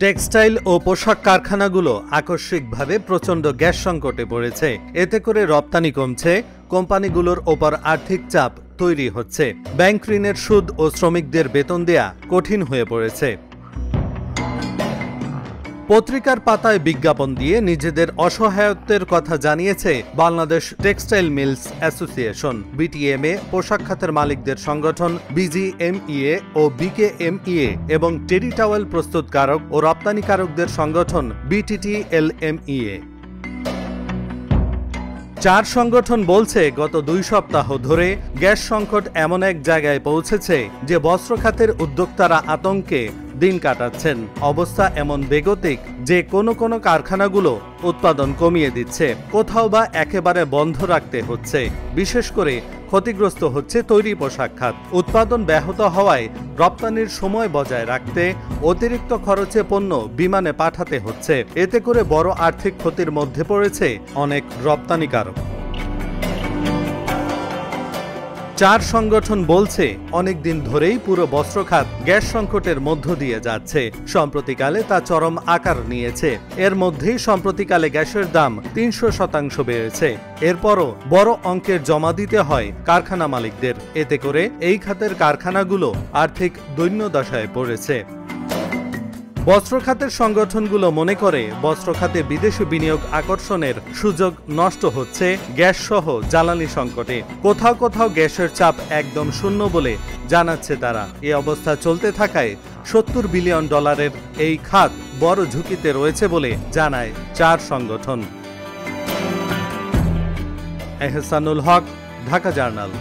Textile ও পোশাক কারখানাগুলো আকস্মিকভাবে প্রচণ্ড গ্যাস সংকটে পড়েছে। এতে করে রপ্তানি কমছে, কোম্পানিগুলোর ওপর আর্থিক চাপ তৈরি হচ্ছে। ব্যাংক ঋণের সুদ ও শ্রমিকদের বেতন দেয়া কঠিন হয়ে পড়েছে। পত্রিকার পাতায় বিজ্ঞাপন দিয়ে নিজেদের অসহায়ত্বের কথা জানিয়েছে Bangladesh textile mills association BTMA, পোশাক খাতের মালিকদের সংগঠন বিজিএমইএ ও বিকেএমইএ এবং টেরি টাওয়েল প্রস্তুতকারক ও রপ্তানিকারকদের সংগঠন বিটিটিএলএমইএ। চার সংগঠন বলছে, গত 2 সপ্তাহ ধরে গ্যাস সংকট এমন এক জায়গায় পৌঁছেছে যে বস্ত্র খাতের উদ্যোক্তারা আতঙ্কে দিন কাটাচ্ছেন। অবস্থা এমন বেগতিক যে কোনো কারখানাগুলো উৎপাদন কমিয়ে দিচ্ছে, কোথাও বা একেবারে বন্ধ রাখতে হচ্ছে। বিশেষ করে ক্ষতিগ্রস্ত হচ্ছে তৈরি পোশাক খাত। উৎপাদন ব্যাহত হওয়ায় রপ্তানির সময় বজায় রাখতে অতিরিক্ত খরচে পণ্য বিমানে পাঠাতে হচ্ছে। এতে করে বড় আর্থিক ক্ষতির মধ্যে পড়েছে অনেক রপ্তানিকারক। চার সংগঠন বলছে, অনেক দিন ধরেই পুরো বস্ত্র খাত গ্যাস সংকটের মধ্য দিয়ে যাচ্ছে। সম্প্রতিকালে তা চরম আকার নিয়েছে। এর মধ্যেই সম্প্রতিকালে গ্যাসের দাম 300% বেড়েছে। এরপরও বড় অঙ্কের জমা দিতে হয় কারখানা মালিকদের। এতে করে এই খাতের কারখানাগুলো আর্থিক দৈন্যদশায় পড়েছে। বস্ত্র খাতের সংগঠনগুলো মনে করে, বস্ত্র খাতে বিদেশি বিনিয়োগ আকর্ষণের সুযোগ নষ্ট হচ্ছে গ্যাস সহ জ্বালানি সংকটে। কোথাও কোথাও গ্যাসের চাপ একদম শূন্য বলে জানাচ্ছে তারা। এই অবস্থা চলতে থাকায় $70 বিলিয়ন এই খাত বড় ঝুঁকিতে রয়েছে বলে জানায় চার সংগঠন। এহসানুল হক, ঢাকা জার্নাল।